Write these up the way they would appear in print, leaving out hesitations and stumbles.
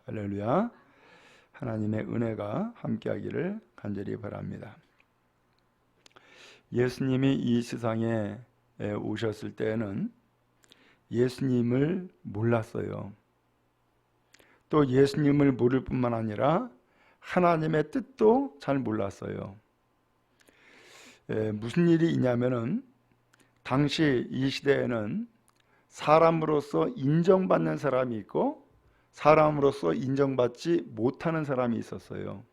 할렐루야. 하나님의 은혜가 함께하기를 간절히 바랍니다. 예수님이 이 세상에 오셨을 때는 예수님을 몰랐어요. 또 예수님을 모를 뿐만 아니라 하나님의 뜻도 잘 몰랐어요. 무슨 일이 있냐면은 당시 이 시대에는 사람으로서 인정받는 사람이 있고 사람으로서 인정받지 못하는 사람이 있었어요.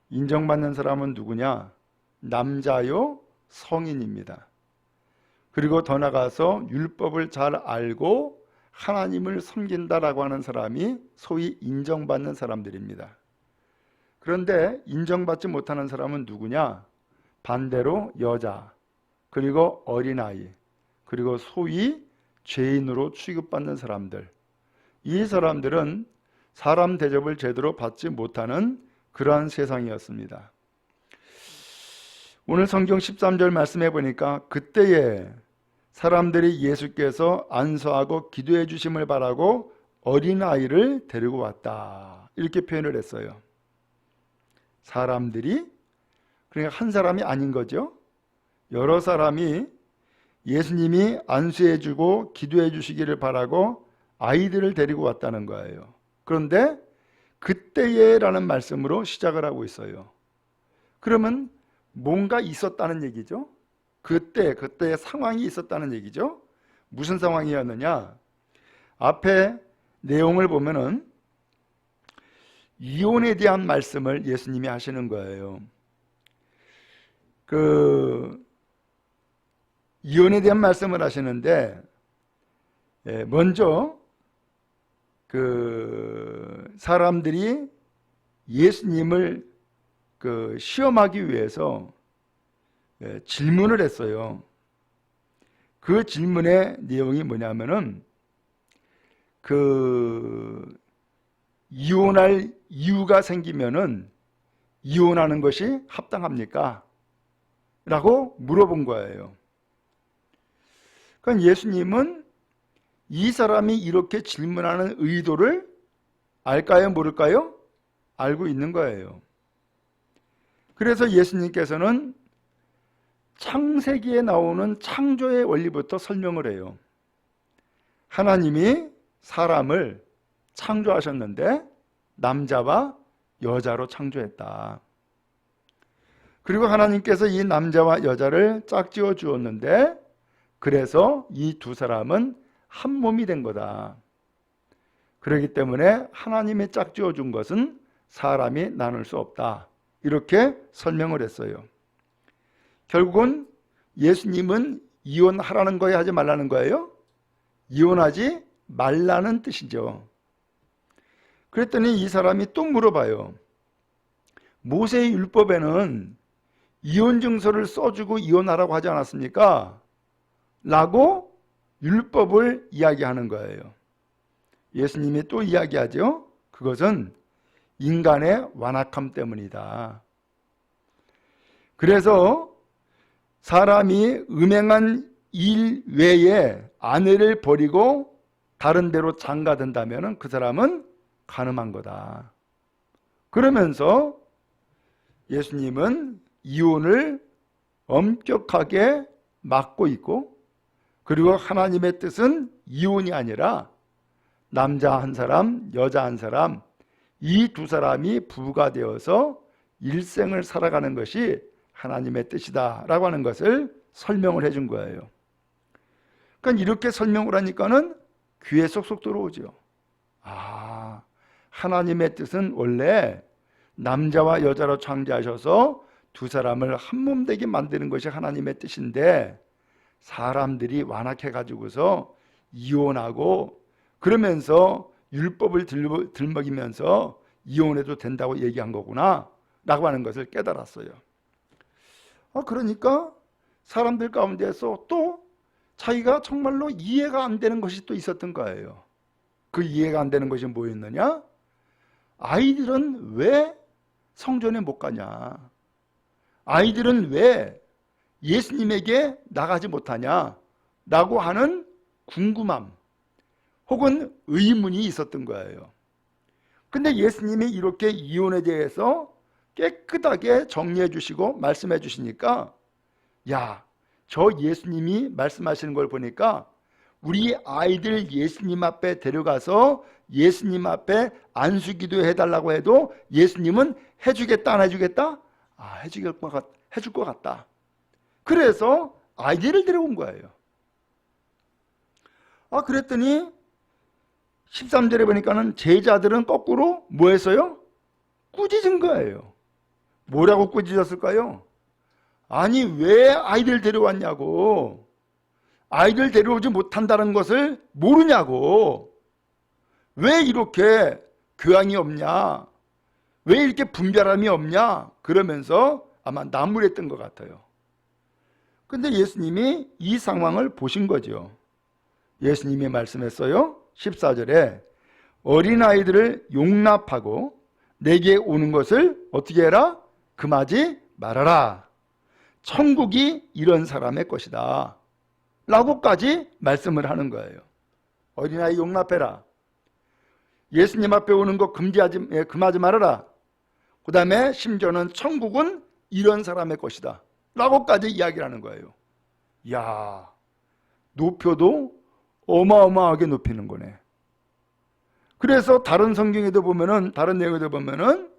인정받는 사람은 누구냐? 남자요, 성인입니다. 그리고 더 나아가서 율법을 잘 알고 하나님을 섬긴다라고 하는 사람이 소위 인정받는 사람들입니다. 그런데 인정받지 못하는 사람은 누구냐? 반대로 여자, 그리고 어린아이, 그리고 소위 죄인으로 취급받는 사람들. 이 사람들은 사람 대접을 제대로 받지 못하는 그러한 세상이었습니다. 오늘 성경 13절 말씀해 보니까 그때에 사람들이 예수께서 안수하고 기도해 주심을 바라고 어린아이를 데리고 왔다, 이렇게 표현을 했어요. 사람들이, 그러니까 한 사람이 아닌 거죠. 여러 사람이 예수님이 안수해 주고 기도해 주시기를 바라고 아이들을 데리고 왔다는 거예요. 그런데 그때에 라는 말씀으로 시작을 하고 있어요. 그러면 뭔가 있었다는 얘기죠. 그때의 상황이 있었다는 얘기죠. 무슨 상황이었느냐? 앞에 내용을 보면은 이혼에 대한 말씀을 예수님이 하시는 거예요. 이혼에 대한 말씀을 하시는데 먼저 사람들이 예수님을 시험하기 위해서 질문을 했어요. 그 질문의 내용이 뭐냐면은 이혼할 이유가 생기면은 이혼하는 것이 합당합니까? 라고 물어본 거예요. 그러니까 예수님은 이 사람이 이렇게 질문하는 의도를 알까요, 모를까요? 알고 있는 거예요. 그래서 예수님께서는 창세기에 나오는 창조의 원리부터 설명을 해요. 하나님이 사람을 창조하셨는데 남자와 여자로 창조했다. 그리고 하나님께서 이 남자와 여자를 짝지어 주었는데 그래서 이 두 사람은 한 몸이 된 거다. 그렇기 때문에 하나님이 짝지어 준 것은 사람이 나눌 수 없다, 이렇게 설명을 했어요. 결국은 예수님은 이혼하라는 거예요, 하지 말라는 거예요? 이혼하지 말라는 뜻이죠. 그랬더니 이 사람이 또 물어봐요. 모세의 율법에는 이혼 증서를 써주고 이혼하라고 하지 않았습니까? 라고 율법을 이야기하는 거예요. 예수님이 또 이야기하죠. 그것은 인간의 완악함 때문이다. 그래서 사람이 음행한 일 외에 아내를 버리고 다른 데로 장가든다면 그 사람은 간음한 거다. 그러면서 예수님은 이혼을 엄격하게 막고 있고, 그리고 하나님의 뜻은 이혼이 아니라 남자 한 사람, 여자 한 사람, 이 두 사람이 부부가 되어서 일생을 살아가는 것이 하나님의 뜻이다 라고 하는 것을 설명을 해준 거예요. 그러니까 이렇게 설명을 하니까는 귀에 쏙쏙 들어오죠. 아, 하나님의 뜻은 원래 남자와 여자로 창조하셔서 두 사람을 한 몸 되게 만드는 것이 하나님의 뜻인데 사람들이 완악해 가지고서 이혼하고 그러면서 율법을 들먹이면서 이혼해도 된다고 얘기한 거구나 라고 하는 것을 깨달았어요. 그러니까 사람들 가운데서 또 자기가 정말로 이해가 안 되는 것이 또 있었던 거예요. 그 이해가 안 되는 것이 뭐였느냐? 아이들은 왜 성전에 못 가냐? 아이들은 왜 예수님에게 나가지 못하냐? 라고 하는 궁금함 혹은 의문이 있었던 거예요. 근데 예수님이 이렇게 이혼에 대해서 깨끗하게 정리해 주시고 말씀해 주시니까, 야, 저 예수님이 말씀하시는 걸 보니까 우리 아이들 예수님 앞에 데려가서 예수님 앞에 안수기도 해달라고 해도 예수님은 해주겠다 안 해주겠다? 해줄 것 같다. 그래서 아이들을 데려온 거예요. 그랬더니 13절에 보니까는 제자들은 거꾸로 뭐 했어요? 꾸짖은 거예요. 뭐라고 꾸짖었을까요? 아니, 왜 아이들 데려왔냐고. 아이들 데려오지 못한다는 것을 모르냐고. 왜 이렇게 교양이 없냐? 왜 이렇게 분별함이 없냐? 그러면서 아마 나무랬던 것 같아요. 근데 예수님이 이 상황을 보신 거죠. 예수님이 말씀했어요. 14절에 어린아이들을 용납하고 내게 오는 것을 어떻게 해라? 금하지 말아라. 천국이 이런 사람의 것이다. 라고까지 말씀을 하는 거예요. 어린아이 용납해라. 예수님 앞에 오는 거 금하지 말아라. 그 다음에 심지어는 천국은 이런 사람의 것이다. 라고까지 이야기를 하는 거예요. 이야, 높여도 어마어마하게 높이는 거네. 그래서 다른 성경에도 보면은, 다른 내용에도 보면은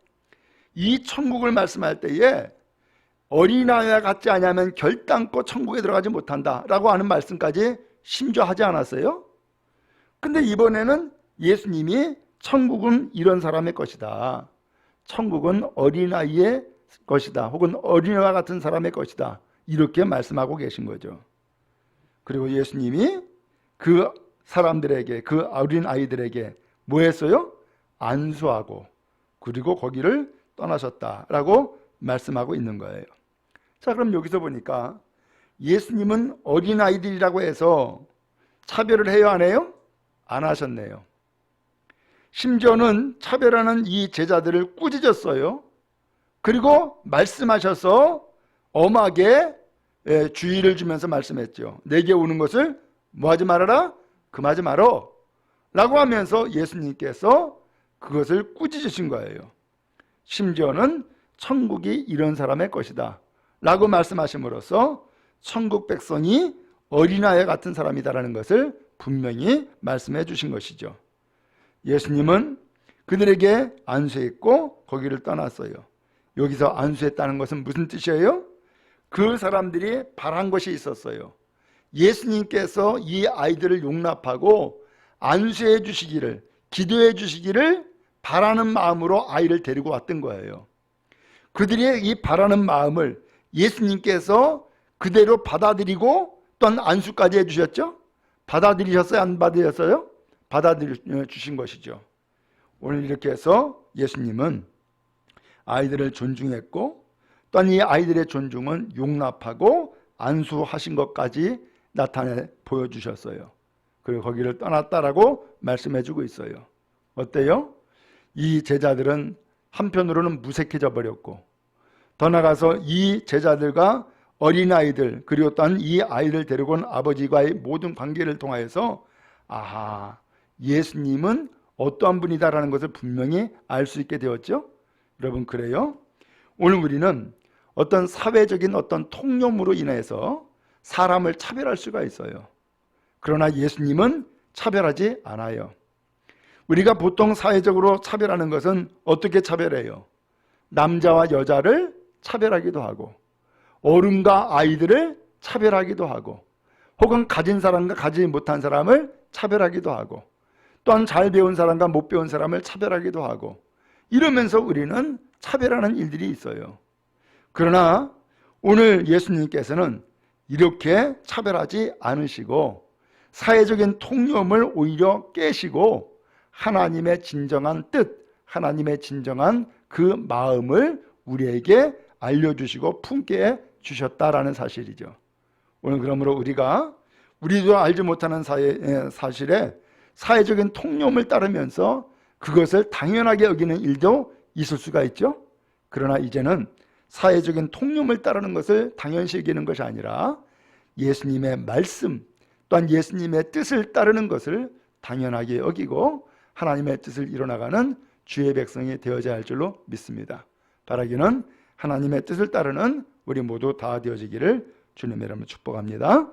이 천국을 말씀할 때에 어린아이와 같지 않으면 결단코 천국에 들어가지 못한다 라고 하는 말씀까지 심지어 하지 않았어요? 근데 이번에는 예수님이 천국은 이런 사람의 것이다. 천국은 어린아이의 것이다. 혹은 어린아이와 같은 사람의 것이다. 이렇게 말씀하고 계신 거죠. 그리고 예수님이 그 사람들에게, 그 어린아이들에게 뭐 했어요? 안수하고 그리고 거기를 떠나셨다라고 말씀하고 있는 거예요. 자, 그럼 여기서 보니까 예수님은 어린아이들이라고 해서 차별을 해요, 안 해요? 안 하셨네요. 심지어는 차별하는 이 제자들을 꾸짖었어요. 그리고 말씀하셔서 엄하게 주의를 주면서 말씀했죠. 내게 오는 것을 뭐 하지 말아라? 금하지 말어. 라고 하면서 예수님께서 그것을 꾸짖으신 거예요. 심지어는 천국이 이런 사람의 것이다 라고 말씀하심으로써 천국 백성이 어린아이 같은 사람이다라는 것을 분명히 말씀해 주신 것이죠. 예수님은 그들에게 안수했고 거기를 떠났어요. 여기서 안수했다는 것은 무슨 뜻이에요? 그 사람들이 바란 것이 있었어요. 예수님께서 이 아이들을 용납하고 안수해 주시기를, 기도해 주시기를 바라는 마음으로 아이를 데리고 왔던 거예요. 그들의 이 바라는 마음을 예수님께서 그대로 받아들이고 또한 안수까지 해주셨죠? 받아들이셨어요? 안 받으셨어요? 받아들여 주신 것이죠. 오늘 이렇게 해서 예수님은 아이들을 존중했고 또한 이 아이들의 존중은 용납하고 안수하신 것까지 나타내 보여주셨어요. 그리고 거기를 떠났다라고 말씀해주고 있어요. 어때요? 이 제자들은 한편으로는 무색해져 버렸고 더 나아가서 이 제자들과 어린아이들 그리고 또한 이 아이를 데리고 온 아버지와의 모든 관계를 통하여서 예수님은 어떠한 분이다라는 것을 분명히 알 수 있게 되었죠. 여러분, 그래요? 오늘 우리는 어떤 사회적인 어떤 통념으로 인해서 사람을 차별할 수가 있어요. 그러나 예수님은 차별하지 않아요. 우리가 보통 사회적으로 차별하는 것은 어떻게 차별해요? 남자와 여자를 차별하기도 하고 어른과 아이들을 차별하기도 하고 혹은 가진 사람과 가지지 못한 사람을 차별하기도 하고 또한 잘 배운 사람과 못 배운 사람을 차별하기도 하고 이러면서 우리는 차별하는 일들이 있어요. 그러나 오늘 예수님께서는 이렇게 차별하지 않으시고 사회적인 통념을 오히려 깨시고 하나님의 진정한 뜻, 하나님의 진정한 그 마음을 우리에게 알려주시고 품게 주셨다라는 사실이죠. 오늘 그러므로 우리도 알지 못하는 사실에 사회적인 통념을 따르면서 그것을 당연하게 여기는 일도 있을 수가 있죠. 그러나 이제는 사회적인 통념을 따르는 것을 당연시 여기는 것이 아니라 예수님의 말씀 또한 예수님의 뜻을 따르는 것을 당연하게 여기고 하나님의 뜻을 이뤄나가는 주의 백성이 되어야 할 줄로 믿습니다. 바라기는 하나님의 뜻을 따르는 우리 모두 다 되어지기를 주님의 이름으로 축복합니다.